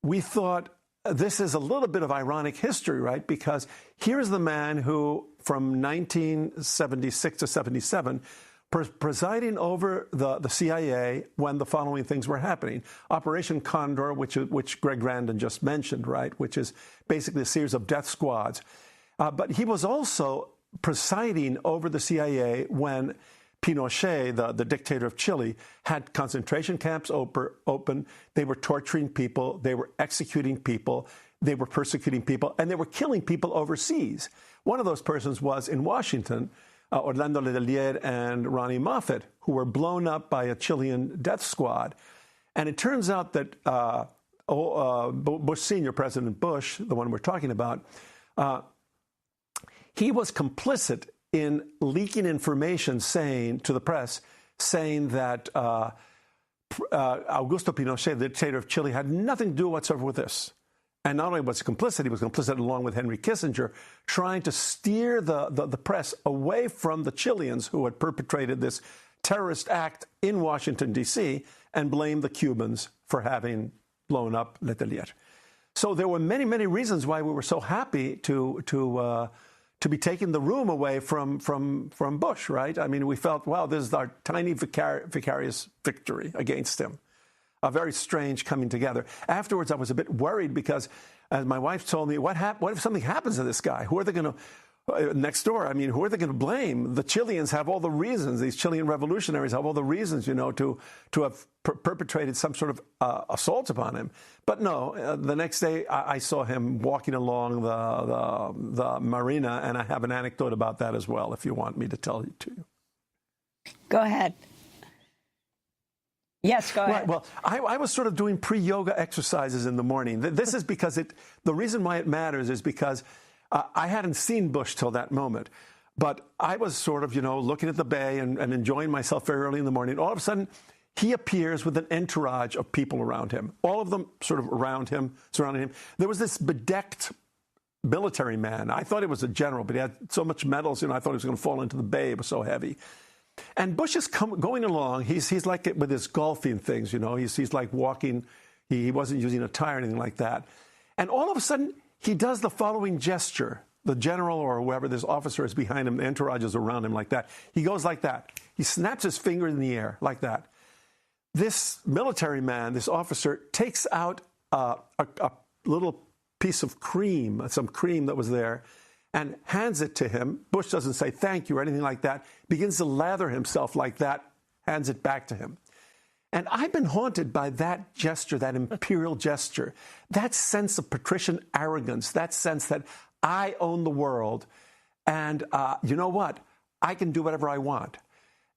we thought this is a little bit of ironic history, right? Because here's the man who, from 1976 to 77, presiding over the CIA when the following things were happening. Operation Condor, which Greg Grandin just mentioned, right? Which is basically a series of death squads. But he was also presiding over the CIA when Pinochet, the dictator of Chile, had concentration camps open. They were torturing people. They were executing people. They were persecuting people. And they were killing people overseas. One of those persons was in Washington, Orlando Letelier and Ronnie Moffett, who were blown up by a Chilean death squad. And it turns out that Bush Sr., President Bush, the one we're talking about, he was complicit in leaking information to the press, saying that Augusto Pinochet, the dictator of Chile, had nothing to do whatsoever with this. And not only was he was complicit along with Henry Kissinger, trying to steer the press away from the Chileans who had perpetrated this terrorist act in Washington, D.C., and blame the Cubans for having blown up Letelier. So there were many, many reasons why we were so happy to be taking the room away from Bush, right? I mean, we felt, wow, this is our tiny vicarious victory against him. A very strange coming together. Afterwards, I was a bit worried because, as my wife told me, what if something happens to this guy? Who are they going to, next door, I mean, who are they going to blame? The Chileans have all the reasons, these Chilean revolutionaries have all the reasons, to have perpetrated some sort of assault upon him. But no, the next day I saw him walking along the marina, and I have an anecdote about that as well, if you want me to tell it to you. Go ahead. Yes, go ahead. Right, well, I was sort of doing pre-yoga exercises in the morning. This is because the reason why it matters is because I hadn't seen Bush till that moment. But I was sort of, looking at the bay and enjoying myself very early in the morning. All of a sudden, he appears with an entourage of people around him, all of them sort of around him, surrounding him. There was this bedecked military man. I thought he was a general, but he had so much medals, I thought he was going to fall into the bay. It was so heavy. And Bush is going along. He's like with his golfing things, He's like walking. He wasn't using a tie or anything like that. And all of a sudden, he does the following gesture. The general or whoever, this officer is behind him, the entourage is around him like that. He goes like that. He snaps his finger in the air like that. This military man, this officer, takes out a little piece of cream, some cream that was there, and hands it to him. Bush doesn't say thank you or anything like that. Begins to lather himself like that, hands it back to him. And I've been haunted by that gesture, that imperial gesture, that sense of patrician arrogance, that sense that I own the world, and you know what? I can do whatever I want.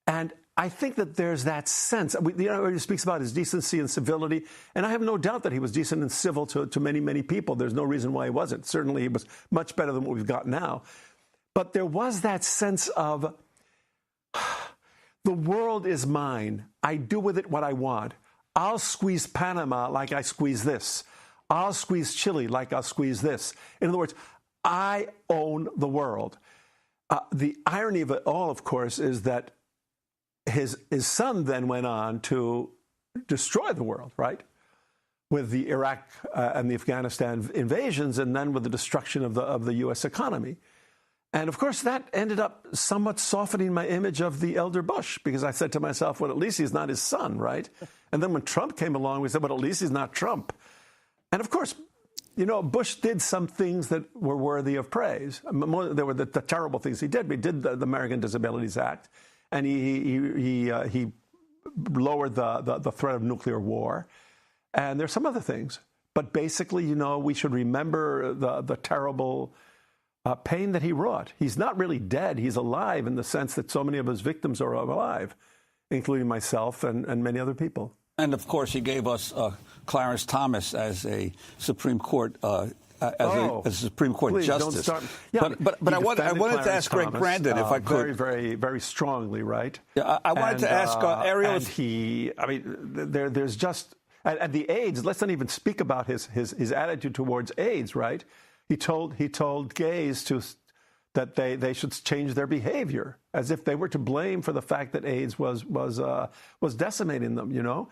And I think that there's that sense. He speaks about his decency and civility, and I have no doubt that he was decent and civil to many, many people. There's no reason why he wasn't. Certainly, he was much better than what we've got now. But there was that sense of, the world is mine. I do with it what I want. I'll squeeze Panama like I squeeze this. I'll squeeze Chile like I'll squeeze this. In other words, I own the world. The irony of it all, of course, is that his son then went on to destroy the world, right? With the Iraq and the Afghanistan invasions, and then with the destruction of the U.S. economy. And of course, that ended up somewhat softening my image of the elder Bush, because I said to myself, well, at least he's not his son, right? And then when Trump came along, we said, well, at least he's not Trump. And of course, Bush did some things that were worthy of praise. There were the terrible things he did. He did the American Disabilities Act, and he lowered the threat of nuclear war. And there's some other things. But basically, we should remember the terrible pain that he wrought. He's not really dead. He's alive in the sense that so many of his victims are alive, including myself and many other people. And, of course, he gave us Clarence Thomas as a Supreme Court as a Supreme Court justice. Don't start. Yeah, but I wanted to ask Greg Grandin, if I could. Very, very, very strongly, right? Yeah, I wanted to ask Ariel. There's just, at the AIDS, let's not even speak about his attitude towards AIDS, right? He told gays that they should change their behavior, as if they were to blame for the fact that AIDS was decimating them,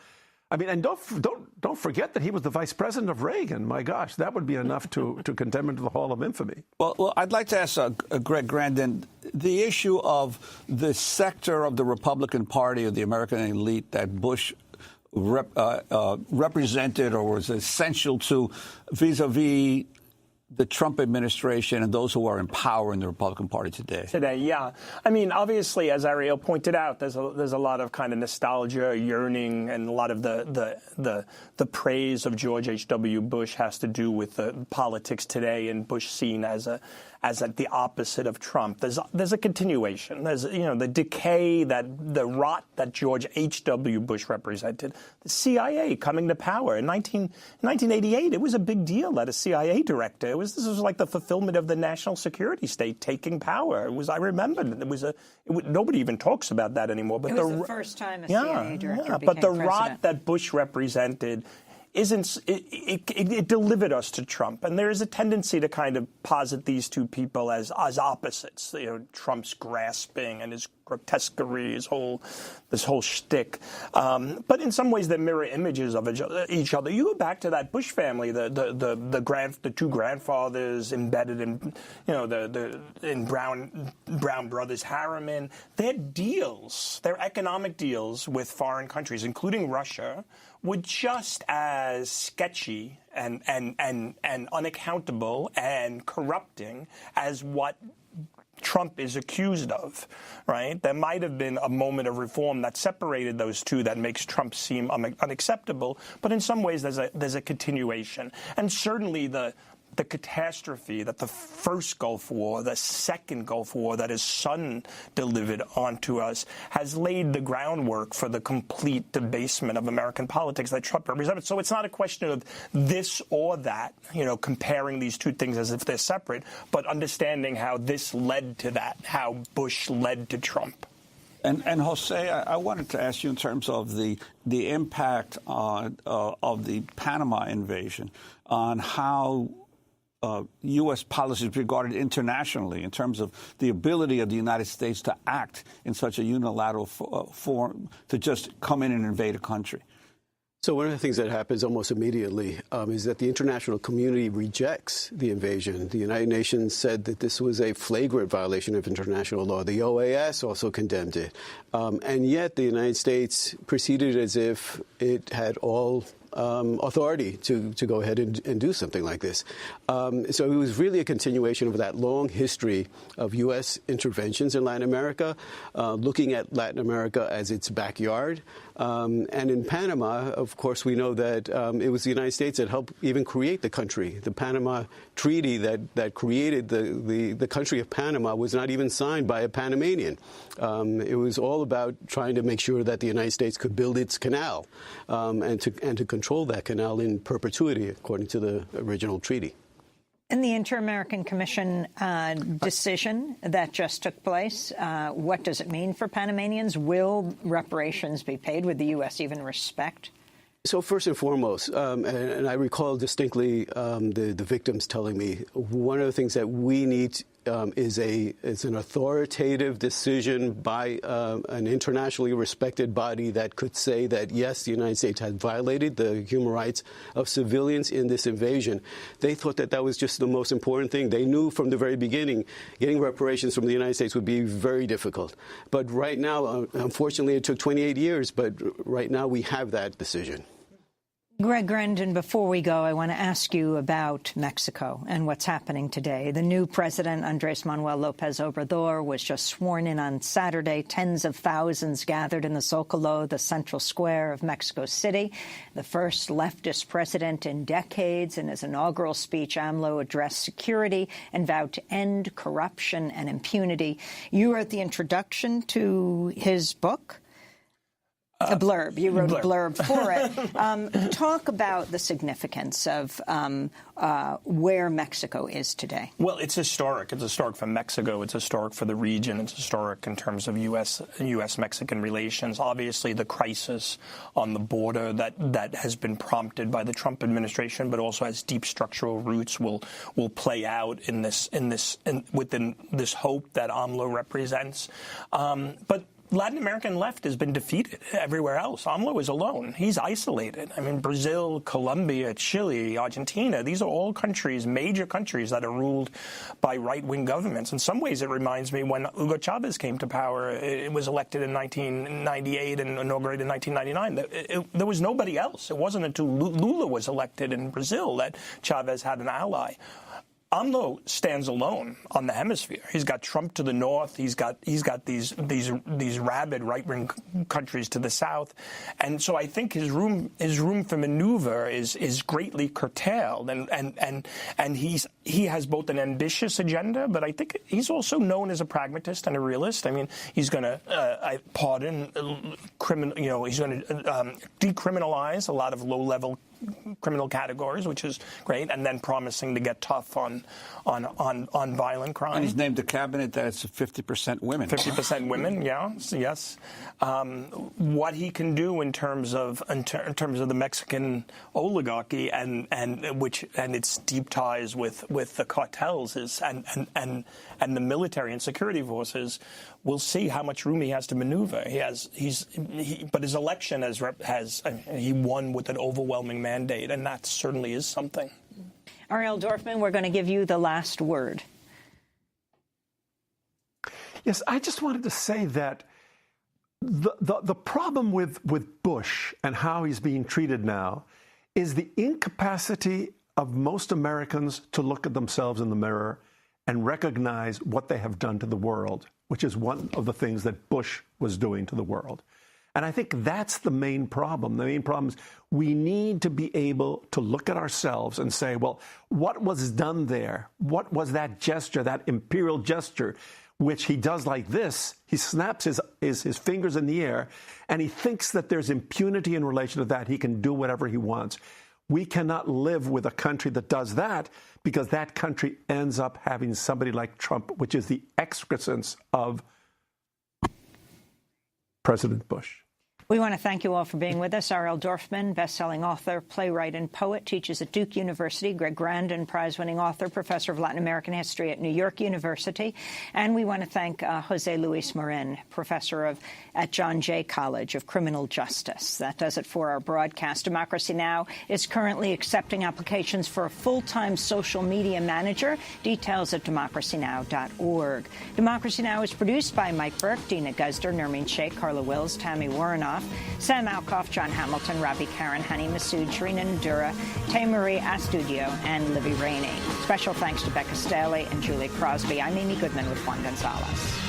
and don't forget that he was the vice president of Reagan. My gosh, that would be enough to condemn him to the Hall of Infamy. Well, I'd like to ask Greg Grandin, the issue of the sector of the Republican Party or the American elite that Bush represented or was essential to vis-a-vis the Trump administration and those who are in power in the Republican Party today. Yeah. I mean, obviously, as Ariel pointed out, there's a lot of kind of nostalgia, yearning, and a lot of the praise of George H.W. Bush has to do with the politics today, and Bush seen as the opposite of Trump. There's a continuation. There's the decay, the rot that George H.W. Bush represented. The CIA coming to power in 1988. It was a big deal that a CIA director. This was like the fulfillment of the national security state taking power. I remember nobody even talks about that anymore. But it was the first time a CIA director became but the president. Rot that Bush represented. It delivered us to Trump, and there is a tendency to kind of posit these two people as opposites. Trump's grasping and his grotesquerie, this whole shtick. But in some ways, they're mirror images of each other. You go back to that Bush family, the two grandfathers embedded in in Brown Brothers Harriman. Their economic deals with foreign countries, including Russia, were just as sketchy and unaccountable and corrupting as what Trump is accused of, right? There might have been a moment of reform that separated those two that makes Trump seem unacceptable, but in some ways there's a continuation. And certainly the catastrophe that the first Gulf War, the second Gulf War that his son delivered onto us has laid the groundwork for the complete debasement of American politics that Trump represented. So it's not a question of this or that, comparing these two things as if they're separate, but understanding how this led to that, how Bush led to Trump. And Jose, I wanted to ask you in terms of the impact of the Panama invasion on how U.S. policy is regarded internationally in terms of the ability of the United States to act in such a unilateral form to just come in and invade a country. So one of the things that happens almost immediately is that the international community rejects the invasion. The United Nations said that this was a flagrant violation of international law. The OAS also condemned it. And yet the United States proceeded as if it had all authority to go ahead and do something like this. So it was really a continuation of that long history of U.S. interventions in Latin America, looking at Latin America as its backyard. And in Panama, of course, we know that it was the United States that helped even create the country. The Panama Treaty that created the country of Panama was not even signed by a Panamanian. It was all about trying to make sure that the United States could build its canal and to control that canal in perpetuity, according to the original treaty. In the Inter-American Commission decision that just took place, what does it mean for Panamanians? Will reparations be paid? Would the U.S. even respect? So first and foremost, and I recall distinctly the victims telling me, one of the things that we need is an authoritative decision by an internationally respected body that could say that, yes, the United States had violated the human rights of civilians in this invasion. They thought that was just the most important thing. They knew from the very beginning getting reparations from the United States would be very difficult. But right now, unfortunately, it took 28 years, but right now we have that decision. Greg Grandin, before we go, I want to ask you about Mexico and what's happening today. The new president, Andrés Manuel López Obrador, was just sworn in on Saturday. Tens of thousands gathered in the Zócalo, the central square of Mexico City. The first leftist president in decades. In his inaugural speech, AMLO addressed security and vowed to end corruption and impunity. You wrote the introduction to his book. A blurb. You wrote a blurb for it. Talk about the significance of where Mexico is today. Well, it's historic. It's historic for Mexico. It's historic for the region. It's historic in terms of U.S.-Mexican relations. Obviously, the crisis on the border that has been prompted by the Trump administration, but also has deep structural roots, will play out within this hope that AMLO represents. But Latin American left has been defeated everywhere else. AMLO is alone. He's isolated. I mean, Brazil, Colombia, Chile, Argentina, these are all countries, major countries that are ruled by right-wing governments. In some ways, it reminds me when Hugo Chavez came to power. It was elected in 1998 and inaugurated in 1999. There was nobody else. It wasn't until Lula was elected in Brazil that Chavez had an ally. AMLO stands alone on the hemisphere. He's got Trump to the north. He's got these rabid right-wing countries to the south, and so I think his room for maneuver is greatly curtailed. And he has both an ambitious agenda, but I think he's also known as a pragmatist and a realist. I mean, he's going to he's going to decriminalize a lot of low-level criminal categories, which is great, and then promising to get tough on violent crime. And he's named a cabinet that's 50% women. 50% women, yes. What he can do in terms of the Mexican oligarchy and its deep ties with the cartels and the military and security forces, we'll see how much room he has to maneuver. But his election he won with an overwhelming mandate, and that certainly is something. Ariel Dorfman, we're going to give you the last word. Yes, I just wanted to say that the problem with Bush and how he's being treated now is the incapacity of most Americans to look at themselves in the mirror and recognize what they have done to the world, which is one of the things that Bush was doing to the world. And I think that's the main problem. The main problem is we need to be able to look at ourselves and say, well, what was done there? What was that gesture, that imperial gesture, which he does like this? He snaps his fingers in the air, and he thinks that there's impunity in relation to that. He can do whatever he wants. We cannot live with a country that does that, because that country ends up having somebody like Trump, which is the excrescence of President Bush. We want to thank you all for being with us. Ariel Dorfman, best-selling author, playwright, and poet, teaches at Duke University. Greg Grandin, prize-winning author, professor of Latin American history at New York University. And we want to thank Jose Luis Marin, professor at John Jay College of Criminal Justice. That does it for our broadcast. Democracy Now! Is currently accepting applications for a full-time social media manager. Details at democracynow.org. Democracy Now! Is produced by Mike Burke, Dina Guzder, Nermeen Sheikh, Carla Wills, Tammy Warrenoff, Alkoff, Sam Alkoff, John Hamilton, Ravi Karen, Hani Masood, Sharina Nadura, Tay-Marie Astudio, and Libby Rainey. Special thanks to Becca Staley and Julie Crosby. I'm Amy Goodman with Juan Gonzalez.